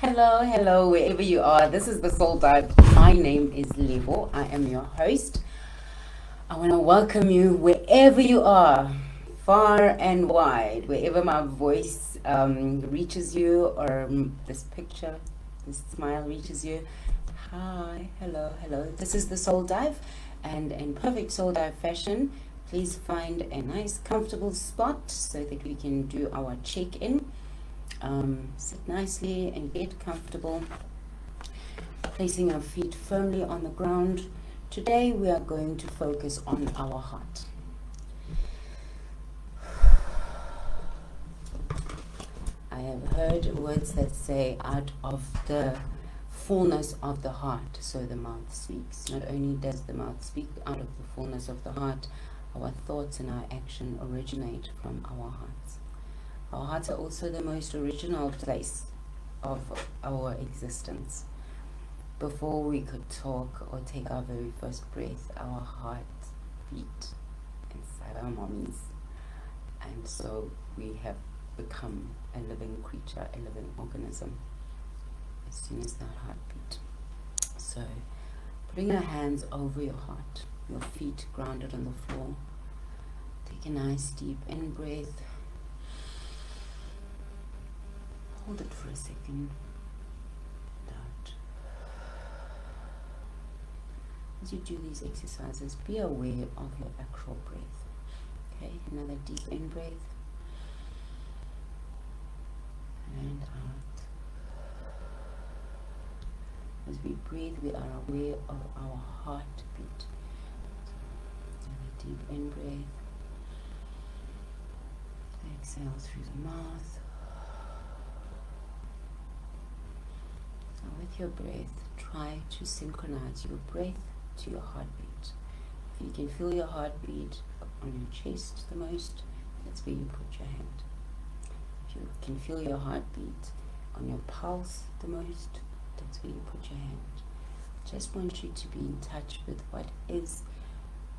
Hello, wherever you are. This is the Soul Dive. My name is Lebo. I am your host. I want to welcome you wherever you are, far and wide, wherever my voice reaches you, or this picture, this smile reaches you. Hi, hello. This is the Soul Dive, and in perfect Soul Dive fashion, please find a nice, comfortable spot so that we can do our check-in. Sit nicely and get comfortable, placing our feet firmly on the ground. Today we are going to focus on our heart. I have heard words that say, out of the fullness of the heart, so the mouth speaks. Not only does the mouth speak, out of the fullness of the heart, our thoughts and our action originate from our hearts. Our hearts are also the most original place of our existence. Before we could talk or take our very first breath, our hearts beat inside our mummies. And so we have become a living creature, a living organism, as soon as that heart beat. So putting your hands over your heart, your feet grounded on the floor. Take a nice deep in breath. Hold it for a second. Out. As you do these exercises, be aware of your actual breath. Okay, another deep in breath. And out. As we breathe, we are aware of our heartbeat. Another deep in breath. Exhale through the mouth. With your breath, try to synchronize your breath to your heartbeat. If you can feel your heartbeat on your chest the most, that's where you put your hand. If you can feel your heartbeat on your pulse the most, that's where you put your hand. Just want you to be in touch with what is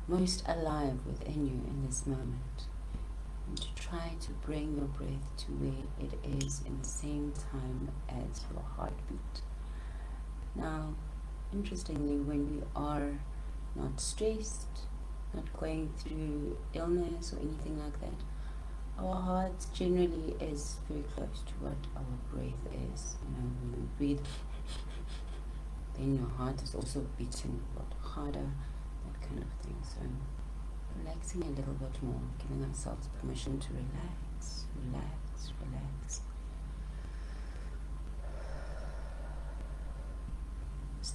most alive within you in this moment, and to try to bring your breath to where it is in the same time as your heartbeat. Now, interestingly, when we are not stressed, not going through illness or anything like that, our heart generally is very close to what our breath is. When we breathe, then your heart is also beating a lot harder, that kind of thing. So, relaxing a little bit more, giving ourselves permission to relax.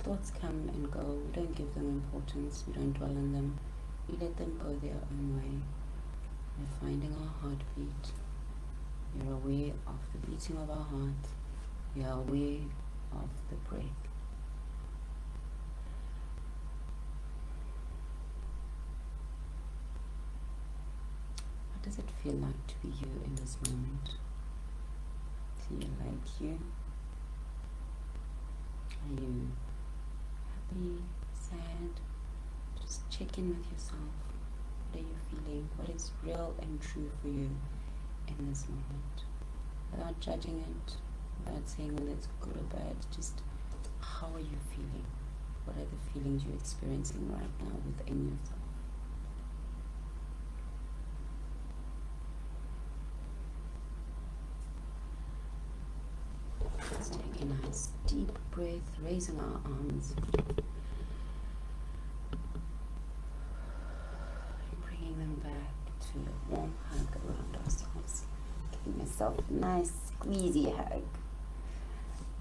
Thoughts come and go. We don't give them importance. We don't dwell on them. We let them go their own way. We're finding our heartbeat. We're aware of the beating of our heart. We are aware of the breath. What does it feel like to be you in this moment? Do you like you? Are you happy, sad? Just check in with yourself. What are you feeling? What is real and true for you in this moment? Without judging it, without saying whether it's good or bad, just how are you feeling? What are the feelings you're experiencing right now within yourself? Let's take a nice deep breath, raising our arms, bringing them back to a warm hug around ourselves, giving yourself a nice squeezy hug.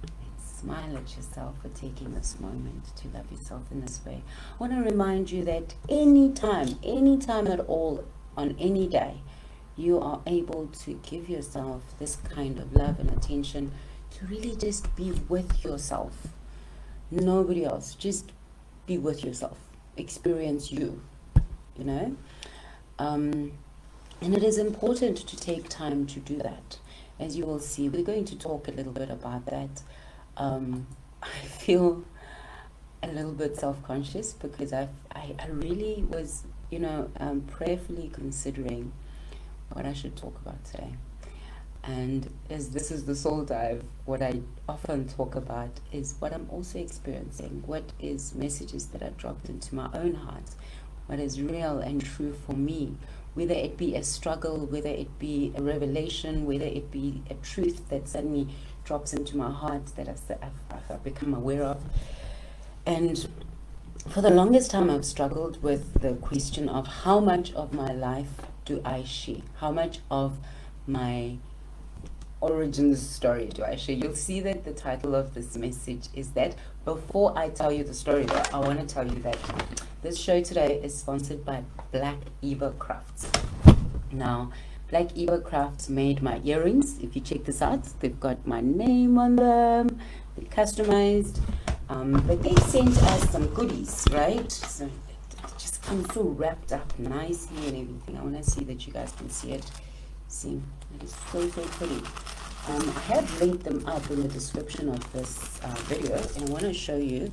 And smile at yourself for taking this moment to love yourself in this way. I want to remind you that anytime at all, on any day, you are able to give yourself this kind of love and attention, to really just be with yourself. Nobody else. Just be with yourself. Experience you. And it is important to take time to do that. As you will see, we're going to talk a little bit about that. I feel a little bit self-conscious because I really was, prayerfully considering what I should talk about today. And as this is the Soul Dive, what I often talk about is what I'm also experiencing, what is messages that are dropped into my own heart, what is real and true for me, whether it be a struggle, whether it be a revelation, whether it be a truth that suddenly drops into my heart that I've become aware of. And for the longest time, I've struggled with the question of how much of my life do I share? How much of my origin story do I share? You'll see that the title of this message is that. Before I tell you the story, though, I want to tell you that this show today is sponsored by Black Eva Crafts. Now, Black Eva Crafts made my earrings. If you check this out, they've got my name on them. They're customized. But they sent us some goodies, right? So it just comes so wrapped up nicely and everything. I want to see that you guys can see it. See, it is so pretty. I have linked them up in the description of this video, and I want to show you.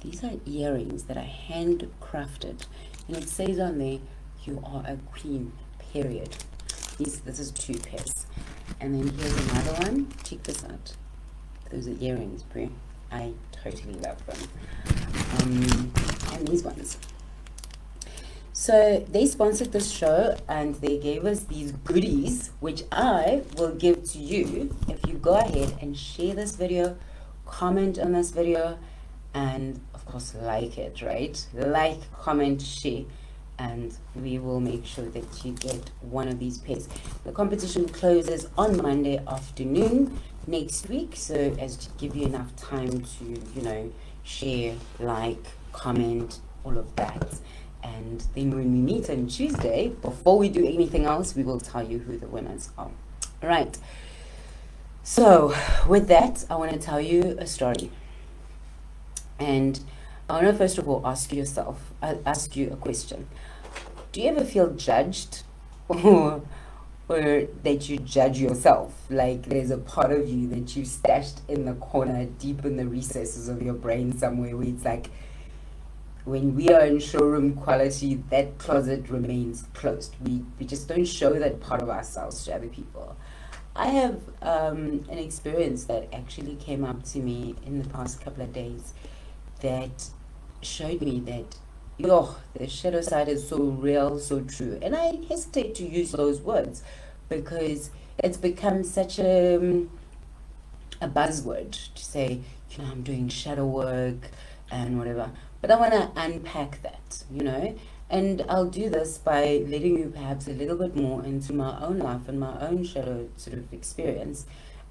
These are earrings that are handcrafted, and it says on there, "You are a queen." Period. This is 2 pairs, and then here's another one. Check this out. Those are earrings, bro. I totally love them. And these ones. So they sponsored this show and they gave us these goodies, which I will give to you if you go ahead and share this video, comment on this video, and of course like it, right? Like, comment, share, and we will make sure that you get one of these pairs. The competition closes on Monday afternoon next week, so as to give you enough time to, share, like, comment, all of that. And then when we meet on Tuesday, before we do anything else, we will tell you who the winners are. All right. So with that, I want to tell you a story. And I want to first of all ask you a question. Do you ever feel judged or that you judge yourself? Like there's a part of you that you stashed in the corner, deep in the recesses of your brain somewhere, where it's like, when we are in showroom quality, that closet remains closed. We just don't show that part of ourselves to other people. I have an experience that actually came up to me in the past couple of days that showed me that, the shadow side is so real, so true. And I hesitate to use those words because it's become such a buzzword to say, I'm doing shadow work and whatever. But I want to unpack that, and I'll do this by letting you perhaps a little bit more into my own life and my own shadow sort of experience,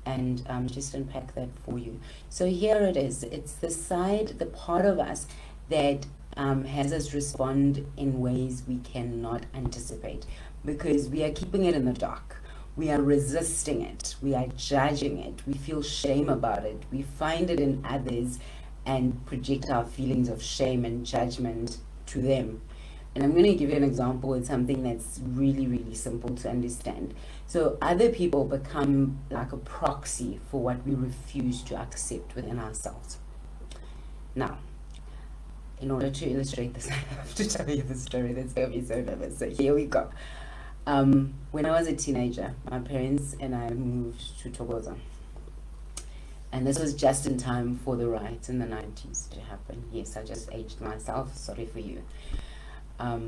and just unpack that for you. So here it is. It's the part of us that has us respond in ways we cannot anticipate because we are keeping it in the dark. We are resisting it. We are judging it. We feel shame about it. We find it in others and project our feelings of shame and judgment to them. And I'm going to give you an example with something that's really, really simple to understand. So other people become like a proxy for what we refuse to accept within ourselves. Now, in order to illustrate this, I have to tell you the story that's going to be so nervous. So here we go. When I was a teenager, my parents and I moved to Togoza. And this was just in time for the riots in the 90s to happen. Yes, I just aged myself. Sorry for you. I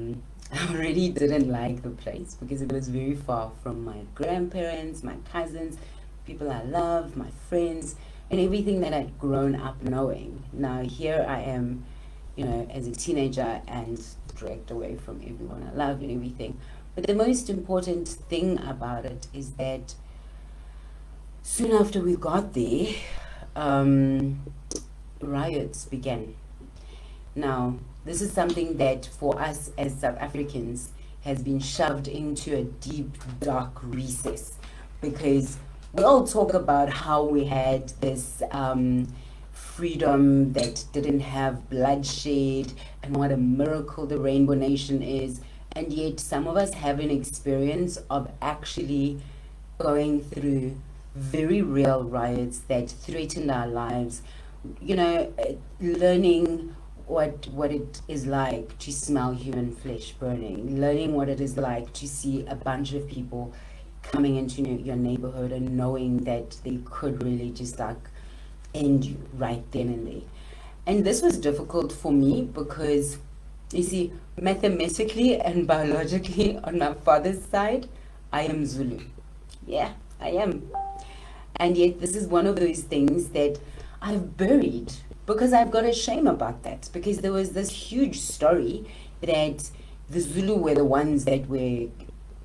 really didn't like the place because it was very far from my grandparents, my cousins, people I love, my friends, and everything that I'd grown up knowing. Now here I am, as a teenager and dragged away from everyone I love and everything. But the most important thing about it is that soon after we got there, riots began. Now, this is something that for us as South Africans has been shoved into a deep, dark recess because we all talk about how we had this freedom that didn't have bloodshed and what a miracle the Rainbow Nation is. And yet some of us have an experience of actually going through very real riots that threatened our lives, learning what it is like to smell human flesh burning, learning what it is like to see a bunch of people coming into your neighborhood and knowing that they could really just like end you right then and there. And this was difficult for me because, you see, mathematically and biologically on my father's side, I am Zulu. Yeah, I am. And yet this is one of those things that I've buried because I've got a shame about that, because there was this huge story that the Zulu were the ones that were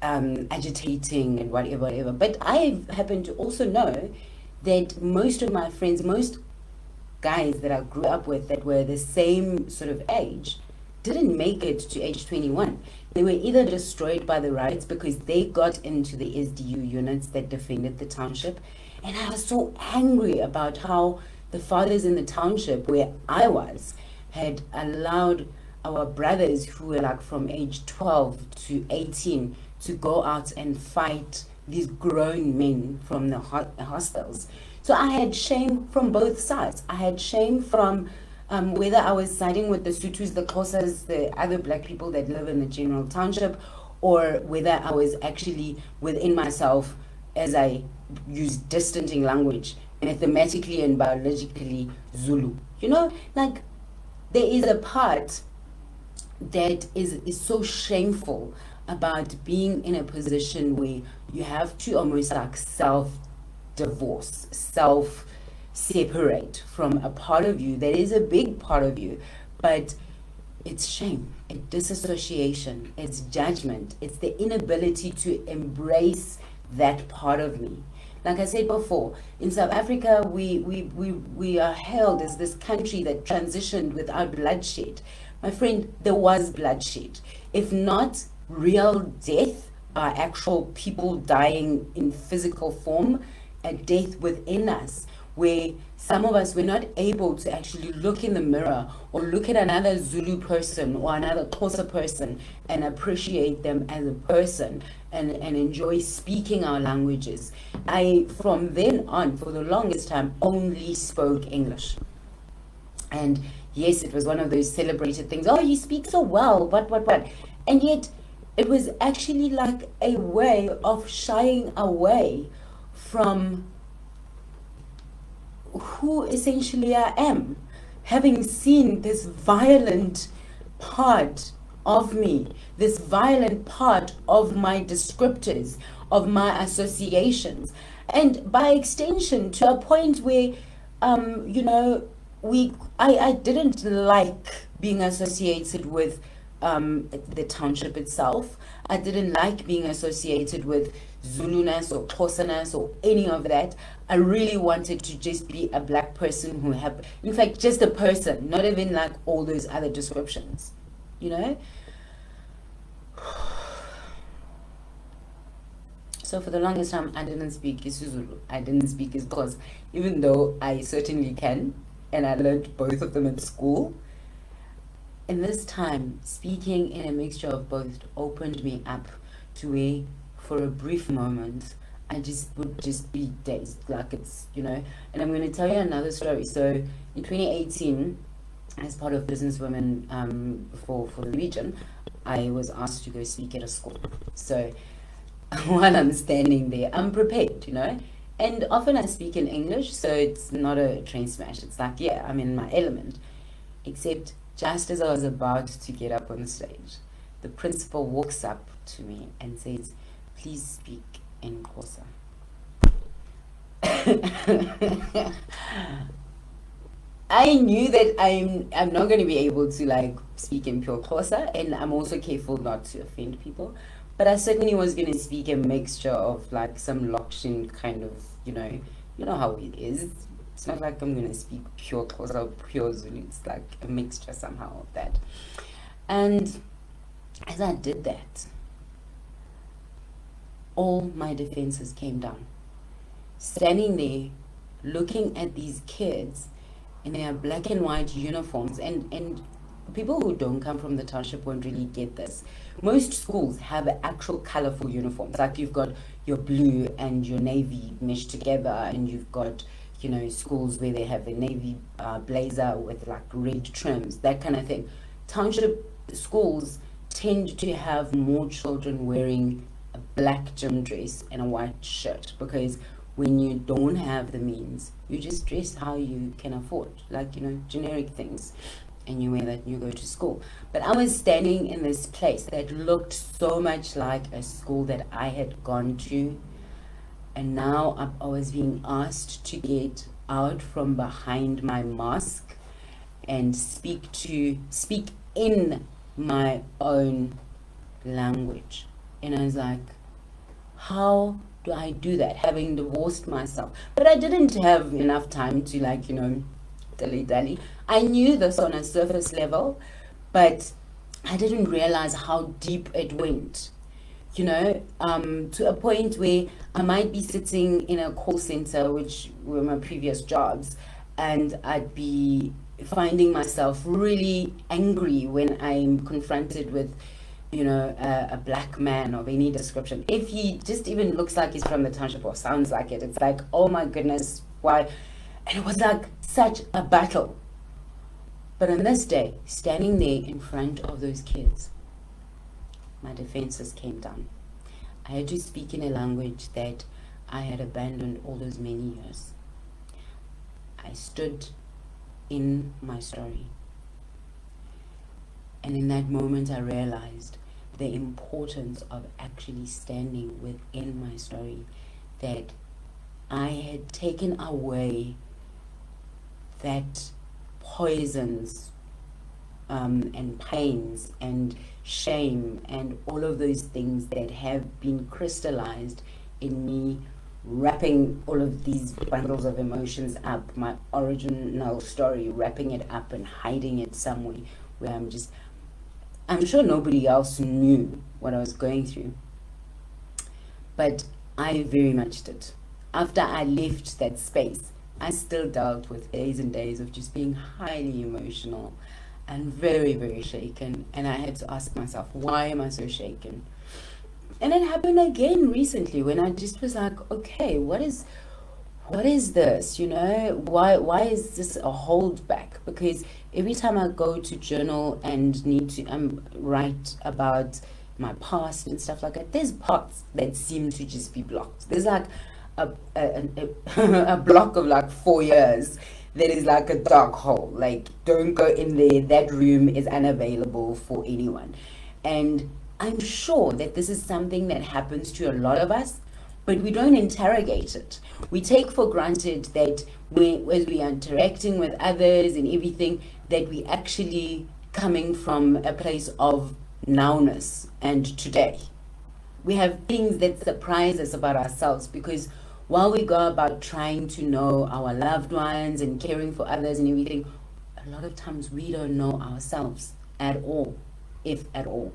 agitating and whatever. But I happen to also know that most of my friends, most guys that I grew up with that were the same sort of age, didn't make it to age 21. They were either destroyed by the riots because they got into the SDU units that defended the township. And I was so angry about how the fathers in the township where I was had allowed our brothers who were like from age 12 to 18 to go out and fight these grown men from the hostels. So I had shame from both sides. I had shame from whether I was siding with the Sutus, the Xhosas, the other black people that live in the general township, or whether I was actually within myself, as I use distancing language, mathematically and biologically Zulu. You know, like there is a part that is so shameful about being in a position where you have to almost like self-divorce, self-separate from a part of you that is a big part of you, but it's shame, it's disassociation, it's judgment, it's the inability to embrace that part of me. Like I said before, in South Africa, we are hailed as this country that transitioned without bloodshed. My friend, there was bloodshed. If not real death by actual people dying in physical form, a death within us, where some of us were not able to actually look in the mirror or look at another Zulu person or another Xhosa person and appreciate them as a person and enjoy speaking our languages. I, from then on, for the longest time, only spoke English. And yes, it was one of those celebrated things. Oh, you speak so well, what. And yet, it was actually like a way of shying away from who essentially I am, having seen this violent part of me, this violent part of my descriptors, of my associations, and by extension to a point where, I didn't like being associated with the township itself. I didn't like being associated with Zuluness or Xhosaness or any of that. I really wanted to just be a black person who had, in fact, just a person, not even like all those other descriptions, you know? So for the longest time, I didn't speak isiZulu. I didn't speak isiXhosa, even though I certainly can, and I learned both of them at school. And this time, speaking in a mixture of both opened me up to where, for a brief moment, I would be dazed, like it's, and I'm going to tell you another story. So in 2018, as part of Businesswomen for the region, I was asked to go speak at a school. So while I'm standing there, I'm prepared, and often I speak in English, so it's not a train smash. It's like, yeah, I'm in my element. Except just as I was about to get up on stage, the principal walks up to me and says, "Please speak in Xhosa." I knew that I'm not going to be able to like speak in pure Xhosa, and I'm also careful not to offend people. But I certainly was going to speak a mixture of like some Lokshin kind of, you know how it is. It's not like I'm going to speak pure Xhosa or pure Zulu. It's like a mixture somehow of that. And as I did that, all my defenses came down. Standing there, looking at these kids in their black and white uniforms, and people who don't come from the township won't really get this. Most schools have actual colorful uniforms. Like you've got your blue and your navy meshed together, and you've got, schools where they have the navy blazer with like red trims, that kind of thing. Township schools tend to have more children wearing a black gym dress and a white shirt, because when you don't have the means, you just dress how you can afford, like, generic things, and you wear that and you go to school. But I was standing in this place that looked so much like a school that I had gone to, and now I was being asked to get out from behind my mask and speak in my own language. And I was like, how do I do that, having divorced myself? But I didn't have enough time to, like, dilly-dally. I knew this on a surface level, but I didn't realize how deep it went, to a point where I might be sitting in a call center, which were my previous jobs, and I'd be finding myself really angry when I'm confronted with a black man of any description. If he just even looks like he's from the township or sounds like it, it's like, oh my goodness, why? And it was like such a battle. But on this day, standing there in front of those kids, my defenses came down. I had to speak in a language that I had abandoned all those many years. I stood in my story. And in that moment, I realized the importance of actually standing within my story, that I had taken away that poisons and pains and shame and all of those things that have been crystallized in me, wrapping all of these bundles of emotions up, my original story, wrapping it up and hiding it somewhere where I'm sure nobody else knew what I was going through, but I very much did. After I left that space, I still dealt with days and days of just being highly emotional and very, very shaken. And I had to ask myself, why am I so shaken? And it happened again recently when I just was like, okay, what is this? Why is this a holdback? Because every time I go to journal and need to write about my past and stuff like that, there's parts that seem to just be blocked. There's like a block of like 4 years that is like a dark hole. Like, don't go in there. That room is unavailable for anyone. And I'm sure that this is something that happens to a lot of us, but we don't interrogate it. We take for granted that as we are interacting with others and everything, that we actually coming from a place of nowness and today. We have things that surprise us about ourselves, because while we go about trying to know our loved ones and caring for others and everything, a lot of times we don't know ourselves at all, if at all.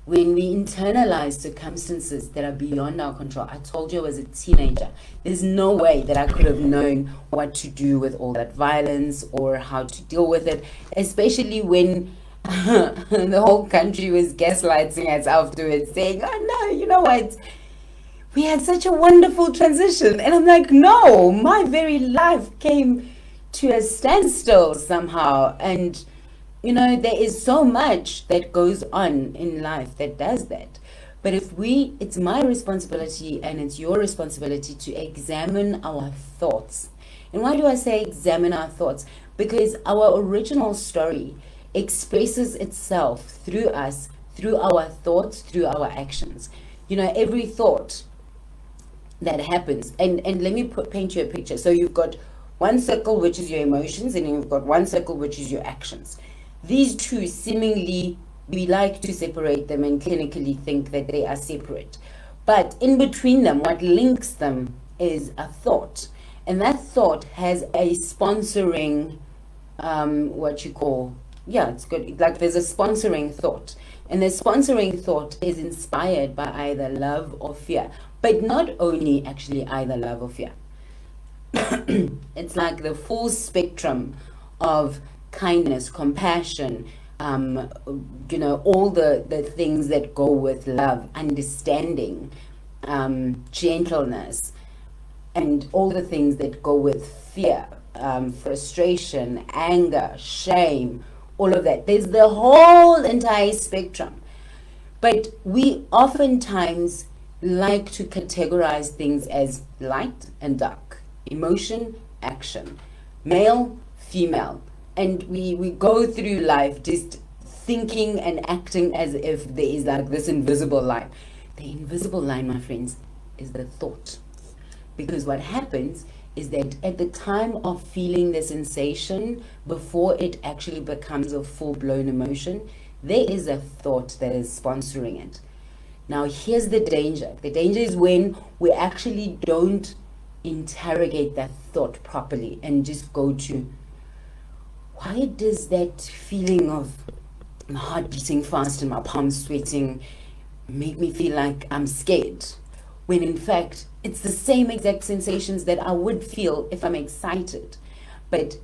When we internalize circumstances that are beyond our control, I told you I was a teenager. There's no way that I could have known what to do with all that violence or how to deal with it, especially when the whole country was gaslighting us afterwards, saying, oh no, you know what? We had such a wonderful transition. And I'm like, no, my very life came to a standstill somehow. And there is so much that goes on in life that does that. But it's my responsibility and it's your responsibility to examine our thoughts. And why do I say examine our thoughts? Because our original story expresses itself through us, through our thoughts, through our actions. Every thought that happens, and let me paint you a picture. So you've got one circle, which is your emotions, and you've got one circle, which is your actions. These two seemingly, we like to separate them and clinically think that they are separate. But in between them, what links them is a thought. And that thought has a sponsoring, it's good. Like, there's a sponsoring thought. And the sponsoring thought is inspired by either love or fear. But not only actually either love or fear. It's like the full spectrum of kindness, compassion, all the things that go with love, understanding, gentleness, and all the things that go with fear, frustration, anger, shame, all of that. There's the whole entire spectrum. But we oftentimes like to categorize things as light and dark, emotion, action, male, female. And we go through life just thinking and acting as if there is like this invisible line. The invisible line, my friends, is the thought. Because what happens is that at the time of feeling the sensation, before it actually becomes a full-blown emotion, there is a thought that is sponsoring it. Now, here's the danger. The danger is when we actually don't interrogate that thought properly and just go to, why does that feeling of my heart beating fast and my palms sweating make me feel like I'm scared? When in fact, it's the same exact sensations that I would feel if I'm excited. But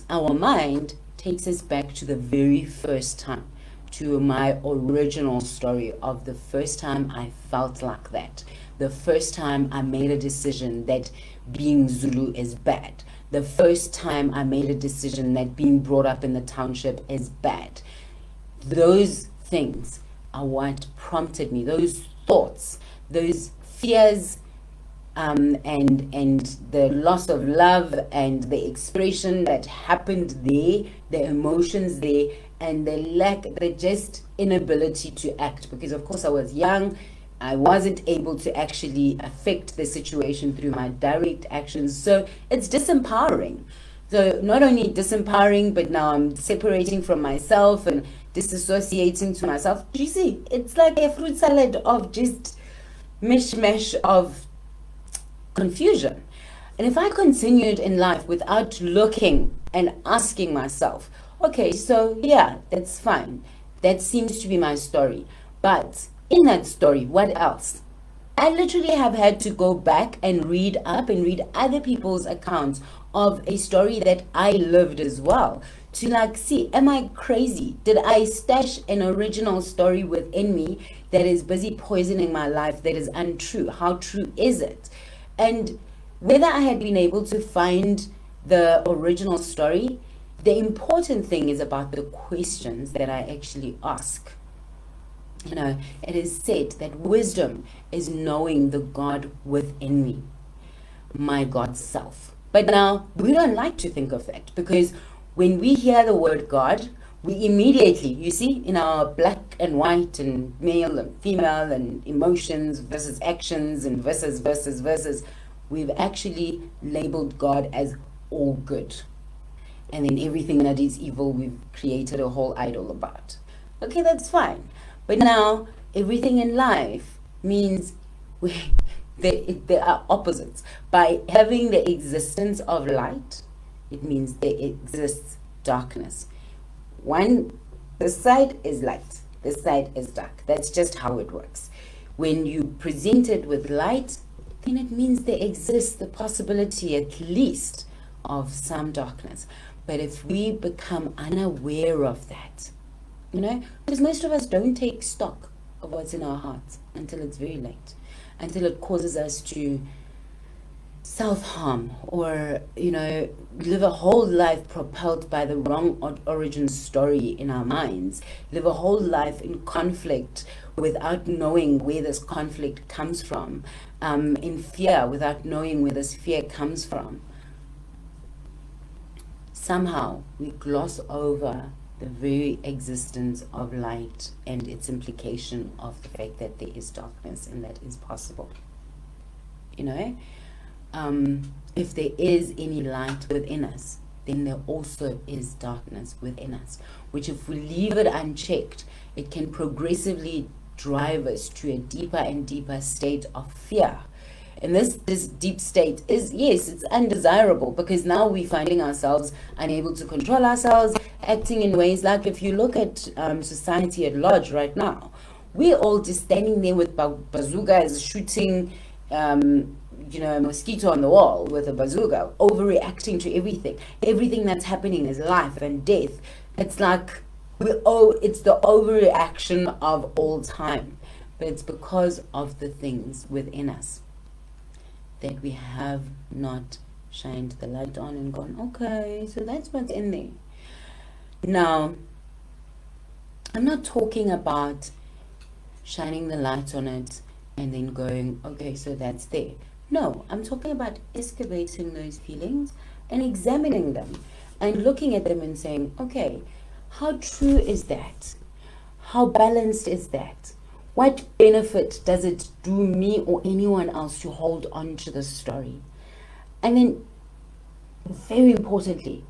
our mind takes us back to the very first time, to my original story of the first time I felt like that. The first time I made a decision that being Zulu is bad. The first time I made a decision that being brought up in the township is bad. Those things are what prompted me, those thoughts, those fears, and the loss of love and the expression that happened there, the emotions there, and the just inability to act. Because of course I was young, I wasn't able to actually affect the situation through my direct actions. So it's disempowering. So not only disempowering, but now I'm separating from myself and disassociating to myself. You see, it's like a fruit salad of just mishmash of confusion. And if I continued in life without looking and asking myself, okay, so yeah, that's fine. That seems to be my story. But in that story, what else? I literally have had to go back and read up and read other people's accounts of a story that I lived as well, to like see, am I crazy? Did I stash an original story within me that is busy poisoning my life, that is untrue? How true is it? And whether I had been able to find the original story, the important thing is about the questions that I actually ask. You know, it is said that wisdom is knowing the God within me, my God self. But now, we don't like to think of that, because when we hear the word God, we immediately, you see, in our black and white and male and female and emotions versus actions and versus, we've actually labeled God as all good. And then everything that is evil, we've created a whole idol about. Okay, that's fine. But now, everything in life means they are opposites. By having the existence of light, it means there exists darkness. This side is light, this side is dark. That's just how it works. When you present it with light, then it means there exists the possibility at least of some darkness. But if we become unaware of that, you know, because most of us don't take stock of what's in our hearts until it's very late, until it causes us to self-harm, or, you know, live a whole life propelled by the wrong origin story in our minds, live a whole life in conflict without knowing where this conflict comes from, in fear without knowing where this fear comes from. Somehow we gloss over the very existence of light and its implication of the fact that there is darkness and that is possible. You know, if there is any light within us, then there also is darkness within us, which if we leave it unchecked, it can progressively drive us to a deeper and deeper state of fear. And this deep state is, yes, it's undesirable, because now we're finding ourselves unable to control ourselves, acting in ways like, if you look at society at large right now, we're all just standing there with bazookas shooting, you know, a mosquito on the wall with a bazooka, overreacting to everything. Everything that's happening is life and death. It's like, it's the overreaction of all time. But it's because of the things within us that we have not shined the light on and gone, okay, so that's what's in there. Now, I'm not talking about shining the light on it, and then going, okay, so that's there. No, I'm talking about excavating those feelings and examining them and looking at them and saying, okay, how true is that? How balanced is that? What benefit does it do me or anyone else to hold on to the story? And then, very importantly,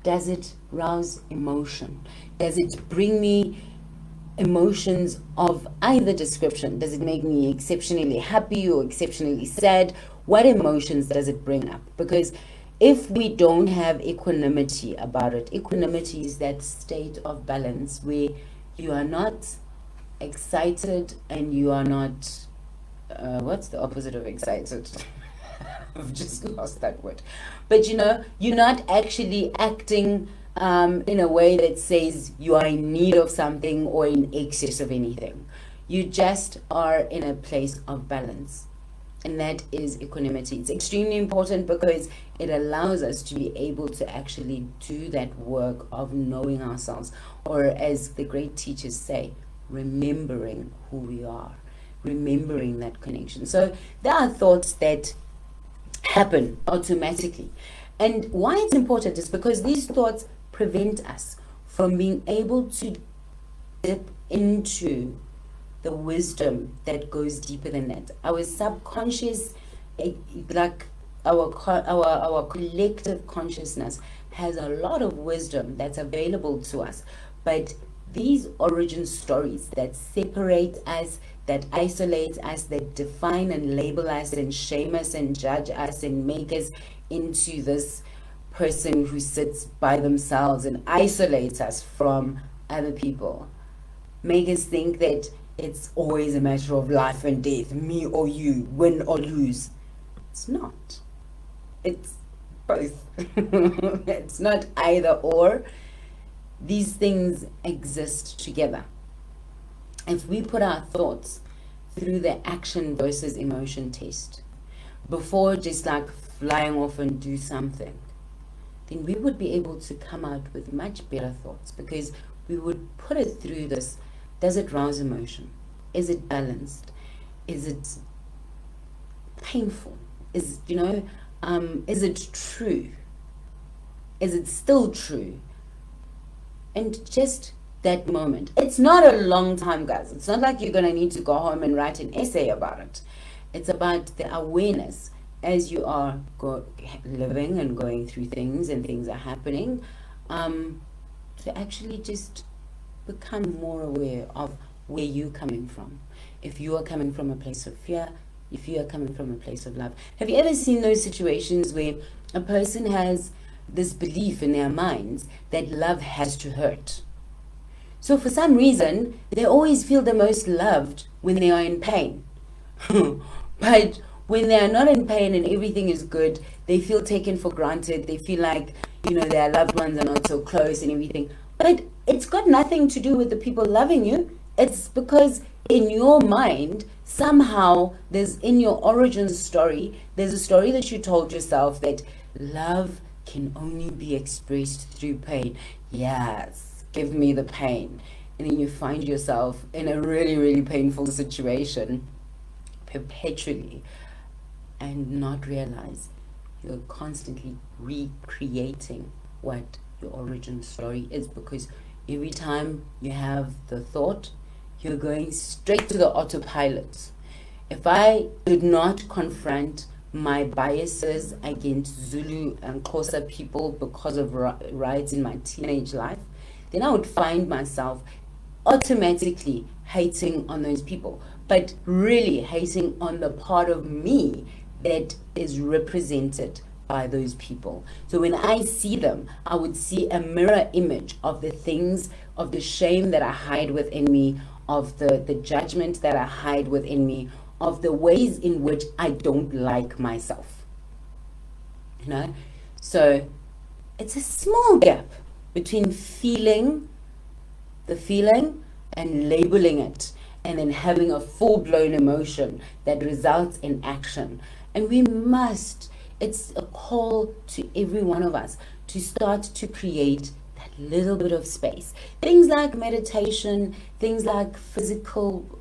does it rouse emotion? Does it bring me emotions of either description? Does it make me exceptionally happy or exceptionally sad? What emotions does it bring up? Because if we don't have equanimity about it, equanimity is that state of balance where you are not excited and you are not, what's the opposite of excited? I've just lost that word. But you're not actually acting in a way that says you are in need of something or in excess of anything. You just are in a place of balance. And that is equanimity. It's extremely important because it allows us to be able to actually do that work of knowing ourselves, or as the great teachers say, remembering who we are, remembering that connection. So there are thoughts that happen automatically. And why it's important is because these thoughts prevent us from being able to dip into the wisdom that goes deeper than that. Our subconscious, like our collective consciousness, has a lot of wisdom that's available to us. But these origin stories that separate us, that isolate us, that define and label us and shame us and judge us and make us into this person who sits by themselves and isolates us from other people, make us think that it's always a matter of life and death, me or you, win or lose. It's not. It's both. It's not either or. These things exist together. If we put our thoughts through the action versus emotion test, before just like flying off and do something, then we would be able to come out with much better thoughts, because we would put it through this. Does it rouse emotion? Is it balanced? Is it painful? Is it true? Is it still true? And just that moment. It's not a long time, guys. It's not like you're going to need to go home and write an essay about it. It's about the awareness as you are living and going through things and things are happening, to actually just become more aware of where you're coming from. If you are coming from a place of fear, if you are coming from a place of love. Have you ever seen those situations where a person has this belief in their minds that love has to hurt? So for some reason, they always feel the most loved when they are in pain. But when they are not in pain and everything is good, they feel taken for granted. They feel like, their loved ones are not so close and everything. But it's got nothing to do with the people loving you. It's because in your mind, somehow there's, in your origin story, there's a story that you told yourself that love can only be expressed through pain. Yes, give me the pain. And then you find yourself in a really, really painful situation perpetually, and not realize you're constantly recreating what your origin story is, because every time you have the thought, you're going straight to the autopilot. If I did not confront my biases against Zulu and Xhosa people because of riots in my teenage life, then I would find myself automatically hating on those people, but really hating on the part of me that is represented by those people. So when I see them, I would see a mirror image of the things, of the shame that I hide within me, of the judgment that I hide within me, of the ways in which I don't like myself. So it's a small gap between feeling the feeling and labeling it, and then having a full-blown emotion that results in action. And we must, it's a call to every one of us to start to create that little bit of space. Things like meditation, things like physical,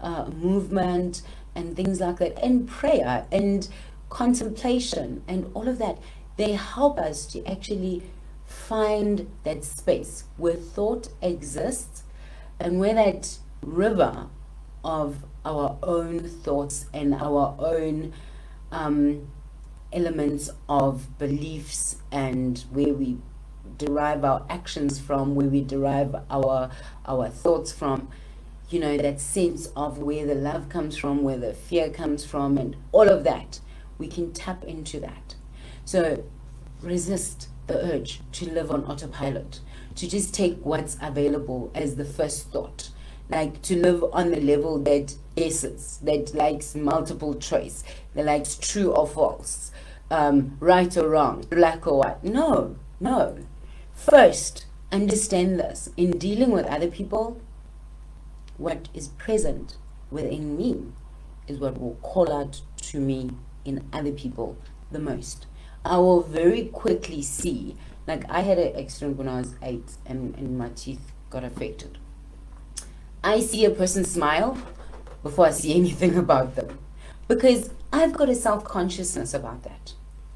movement, and things like that, and prayer and contemplation and all of that, they help us to actually find that space where thought exists and where that river of our own thoughts and our own elements of beliefs, and where we derive our actions from, where we derive our thoughts from, that sense of where the love comes from, where the fear comes from, and all of that, we can tap into that. So resist the urge to live on autopilot, to just take what's available as the first thought, like to live on the level that guesses, that likes multiple choice, that likes true or false, right or wrong, black or white. No. First, understand this. In dealing with other people, what is present within me is what will call out to me in other people the most. I will very quickly see, like I had an accident when I was 8 and my teeth got affected. I see a person smile before I see anything about them, because I've got a self-consciousness about that.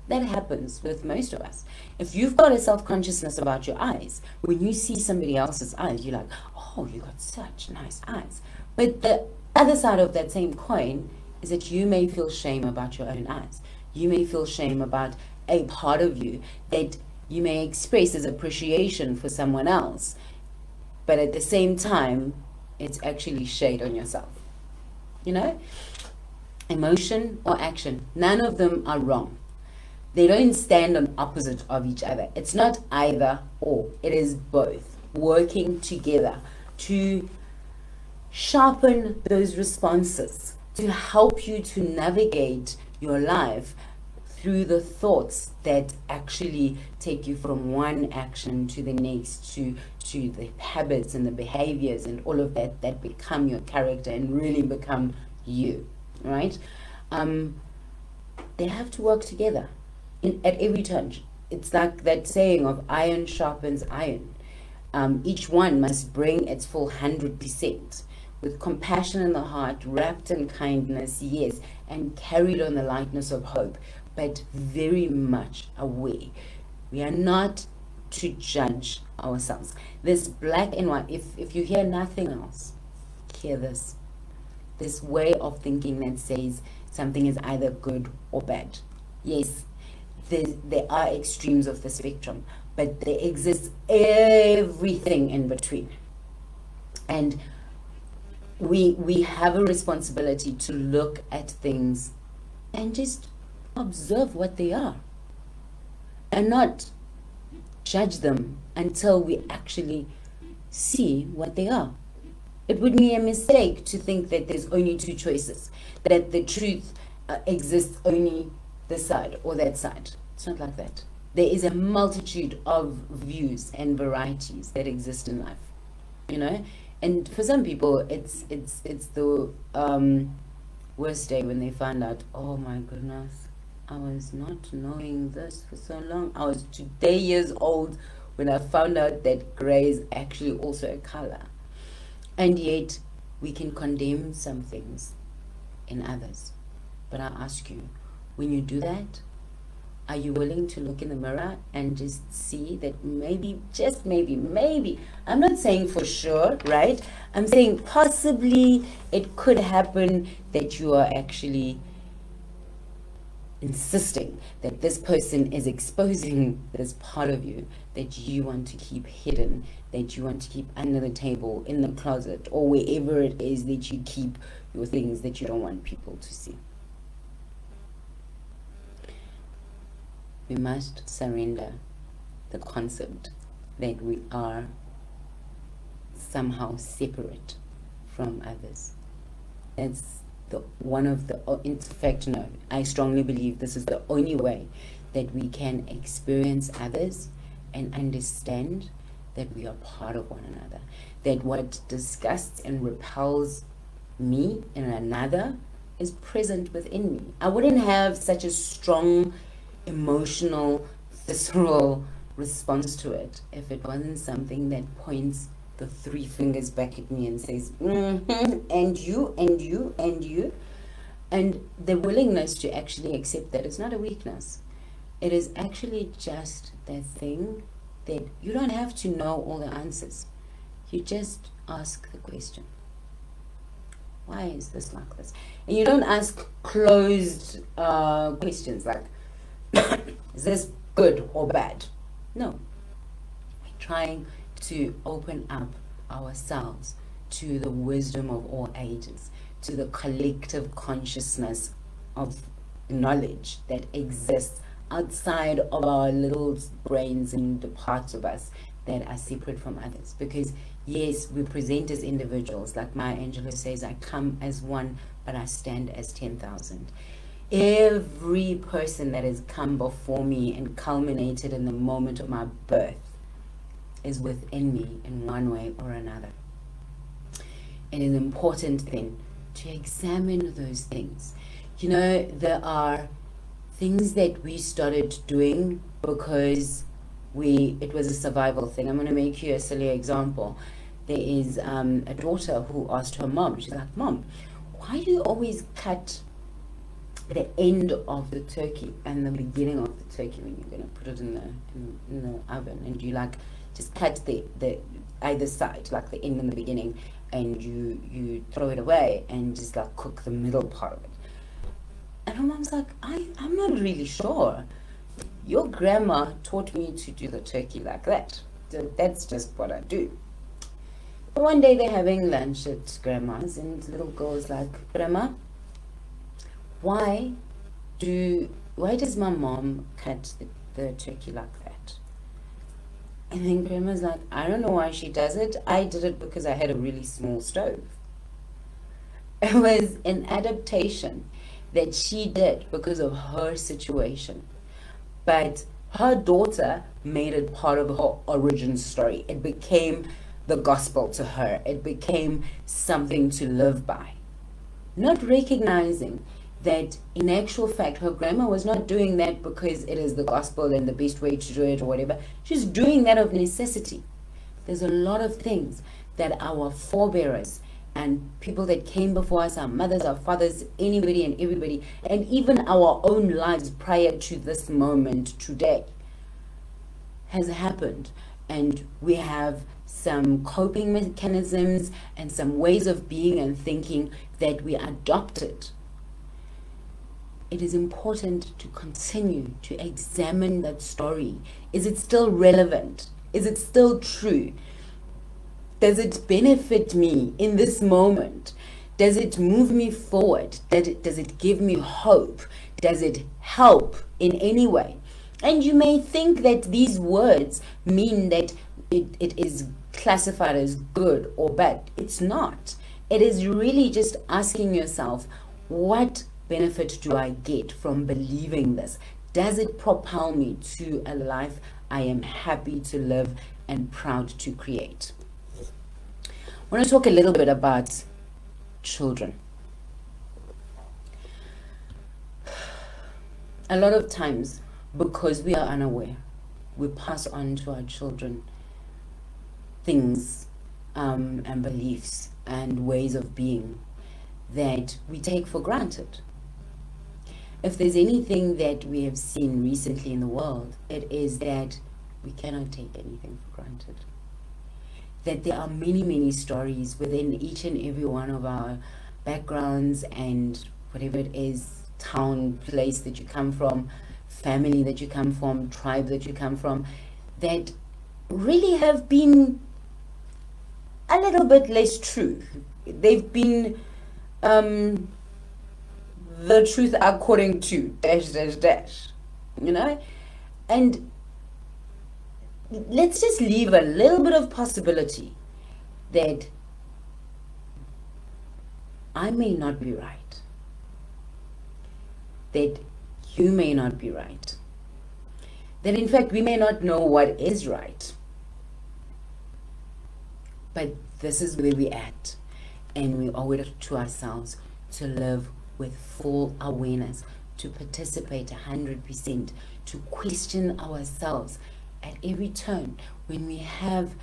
That happens with most of us. If you've got a self-consciousness about your eyes, when you see somebody else's eyes, you're like, oh, you got such nice eyes. But the other side of that same coin is that you may feel shame about your own eyes. You may feel shame about a part of you that you may express as appreciation for someone else, but at the same time, it's actually shade on yourself. Emotion or action, none of them are wrong. They don't stand on opposite of each other. It's not either or. It is both working together to sharpen those responses, to help you to navigate your life through the thoughts that actually take you from one action to the next, to the habits and the behaviors and all of that that become your character and really become you, right? They have to work together at every turn. It's like that saying of iron sharpens iron. Each one must bring its full 100%, with compassion in the heart, wrapped in kindness, yes, and carried on the lightness of hope, but very much aware. We are not to judge ourselves. This black and white, if you hear nothing else, hear this. This way of thinking that says something is either good or bad. Yes, there are extremes of the spectrum, but there exists everything in between. And we have a responsibility to look at things and just observe what they are and not judge them until we actually see what they are. It would be a mistake to think that there's only two choices, that the truth exists only this side or that side. It's not like that. There is a multitude of views and varieties that exist in life, and for some people it's the worst day when they find out, oh my goodness, I was not knowing this for so long. I was today years old when I found out that gray is actually also a color. And yet we can condemn some things in others. But I ask you, when you do that, are you willing to look in the mirror and just see that maybe, just maybe, I'm not saying for sure, right? I'm saying possibly it could happen that you are actually insisting that this person is exposing this part of you that you want to keep hidden, that you want to keep under the table, in the closet, or wherever it is that you keep your things that you don't want people to see. We must surrender the concept that we are somehow separate from others. It's in fact, no, I strongly believe this is the only way that we can experience others and understand that we are part of one another. That what disgusts and repels me in another is present within me. I wouldn't have such a strong, emotional, visceral response to it if it wasn't something that points the three fingers back at me and says, and you, and you, and you. And the willingness to actually accept that it's not a weakness. It is actually just that thing that you don't have to know all the answers. You just ask the question. Why is this like this? And you don't ask closed questions like, is this good or bad? No. We're trying to open up ourselves to the wisdom of all ages, to the collective consciousness of knowledge that exists outside of our little brains and the parts of us that are separate from others. Because yes, we present as individuals, like Maya Angelou says, I come as one, but I stand as 10,000. Every person that has come before me and culminated in the moment of my birth is within me in one way or another. It is important then to examine those things. You know, there are things that we started doing because it was a survival thing. I'm going to make you a silly example. There is a daughter who asked her mom, she's like, Mom, why do you always cut the end of the turkey and the beginning of the turkey when you're going to put it in the oven? And you like just cut the either side, like the end and the beginning, and you throw it away and just like cook the middle part of it. And her mom's like, I'm not really sure. Your grandma taught me to do the turkey like that. So that's just what I do. But one day they're having lunch at grandma's, and the little girl's like, Grandma, why does my mom cut the turkey like that? And then grandma's like, I don't know why she does it. I did it because I had a really small stove. It was an adaptation that she did because of her situation. But her daughter made it part of her origin story. It became the gospel to her. It became something to live by. Not recognizing that in actual fact, her grandma was not doing that because it is the gospel and the best way to do it or whatever. She's doing that of necessity. There's a lot of things that our forebearers and people that came before us, our mothers, our fathers, anybody and everybody, and even our own lives prior to this moment today has happened. And we have some coping mechanisms and some ways of being and thinking that we adopted. It is important to continue to examine that story. Is it still relevant? Is it still true? Does it benefit me in this moment? Does it move me forward? Does it give me hope? Does it help in any way? And you may think that these words mean that it is classified as good or bad. It's not. It is really just asking yourself, what benefit do I get from believing this? Does it propel me to a life I am happy to live and proud to create? I want to talk a little bit about children. A lot of times, because we are unaware, we pass on to our children things and beliefs and ways of being that we take for granted. If there's anything that we have seen recently in the world, it is that we cannot take anything for granted. That there are many, many stories within each and every one of our backgrounds and whatever it is, town, place that you come from, family that you come from, tribe that you come from, that really have been a little bit less true. They've been the truth according to ... you know? And let's just leave a little bit of possibility that I may not be right, that you may not be right, that in fact we may not know what is right, but this is where we're at, and we owe it to ourselves to live with full awareness, to participate 100%, to question ourselves. at every turn, when we have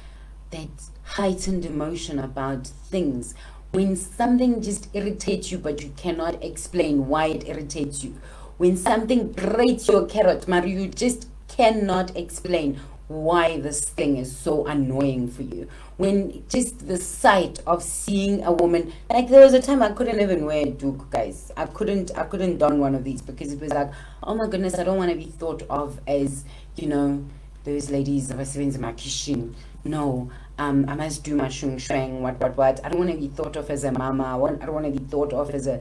that heightened emotion about things, when something just irritates you but you cannot explain why it irritates you, when something grates your carrot, Mario, you just cannot explain why this thing is so annoying for you, when just the sight of seeing a woman, like there was a time I couldn't even wear a duke, guys. I couldn't don one of these because it was like, oh my goodness, I don't want to be thought of as, those ladies of a kitchen. No, I must do my shung shwang, what. I don't want to be thought of as a mama. I don't want to be thought of as a,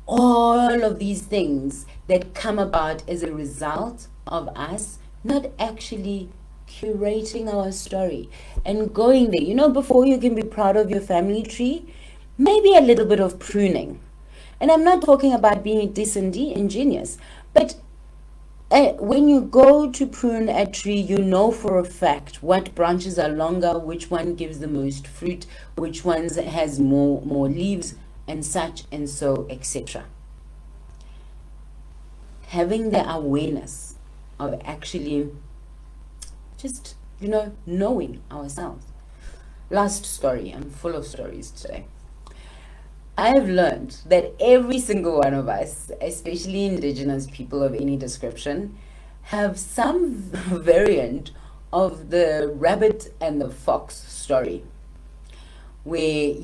all of these things that come about as a result of us not actually curating our story and going there. Before you can be proud of your family tree, maybe a little bit of pruning. And I'm not talking about being disingenuous, but when you go to prune a tree, you know for a fact what branches are longer, which one gives the most fruit, which ones has more leaves, and such and so, etc. Having the awareness of actually just, knowing ourselves. Last story. I'm full of stories today. I have learned that every single one of us, especially indigenous people of any description, have some variant of the rabbit and the fox story, where,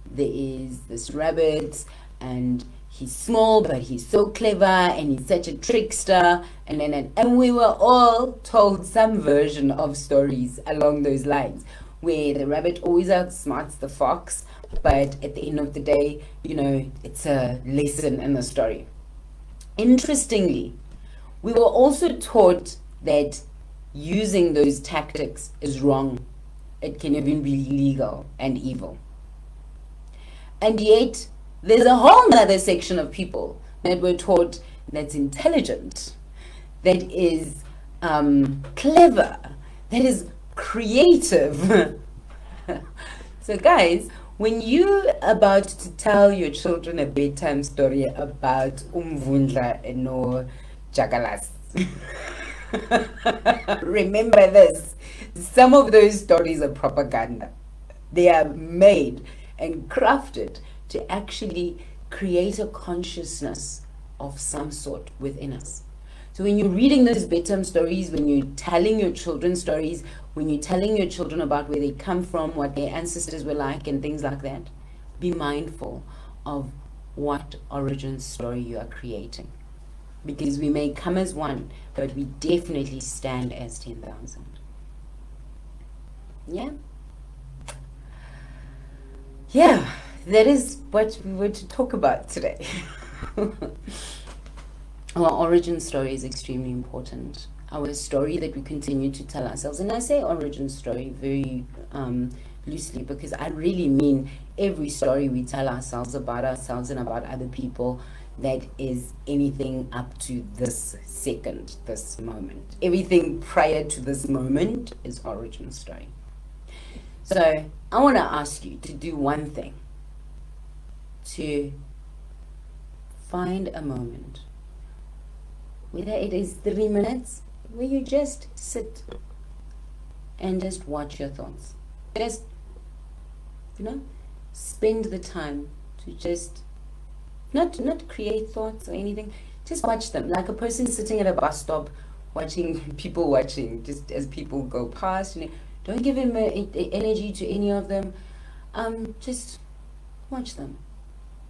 there is this rabbit and he's small, but he's so clever and he's such a trickster. And we were all told some version of stories along those lines, where the rabbit always outsmarts the fox, but at the end of the day, it's a lesson in the story. Interestingly, we were also taught that using those tactics is wrong. It can even be illegal and evil. And yet, there's a whole nother section of people that were taught that's intelligent, that is clever, that is creative. So guys, when you're about to tell your children a bedtime story about Umvundla and no Jagalas, remember this, some of those stories are propaganda. They are made and crafted to actually create a consciousness of some sort within us. So when you're reading those bedtime stories, when you're telling your children stories, when you're telling your children about where they come from, what their ancestors were like, and things like that, be mindful of what origin story you are creating. Because we may come as one, but we definitely stand as 10,000. Yeah? Yeah, that is what we were to talk about today. Our origin story is extremely important. Our story that we continue to tell ourselves, and I say origin story very loosely because I really mean every story we tell ourselves about ourselves and about other people that is anything up to this second, this moment. Everything prior to this moment is origin story. So I want to ask you to do one thing, to find a moment, whether it is 3 minutes, where you just sit and just watch your thoughts. Just, spend the time to just not create thoughts or anything. Just watch them, like a person sitting at a bus stop watching people watching, just as people go past. Don't give him energy to any of them. Just watch them.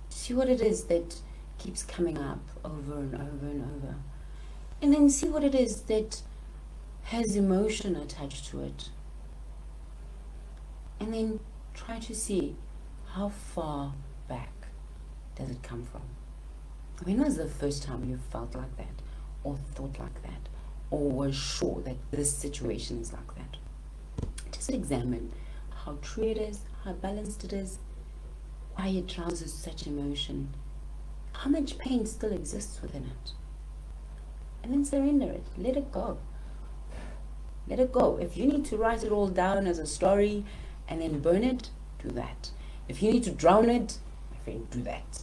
See what it is that keeps coming up over and over and over. And then see what it is that has emotion attached to it. And then try to see how far back does it come from. When was the first time you felt like that, or thought like that, or was sure that this situation is like that? Just examine how true it is, how balanced it is, why it rouses such emotion, how much pain still exists within it. And then surrender it. Let it go. Let it go. If you need to write it all down as a story and then burn it, do that. If you need to drown it, my friend, do that.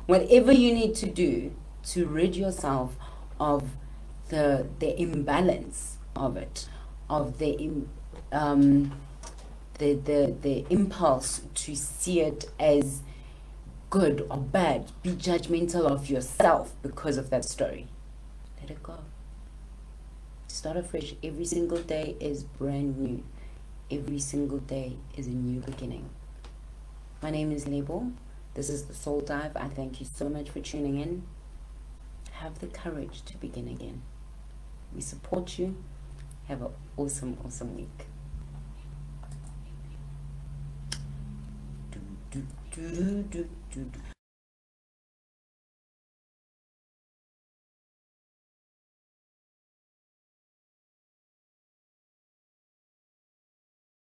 Whatever you need to do to rid yourself of the imbalance of it, of the impulse to see it as good or bad, be judgmental of yourself because of that story. Let it go. Start afresh. Every single day is brand new. Every single day is a new beginning. My name is Lebo. This is the Soul Dive. I thank you so much for tuning in. Have the courage to begin again. We support you. Have an awesome, awesome week. Do, do, do, do, do, do.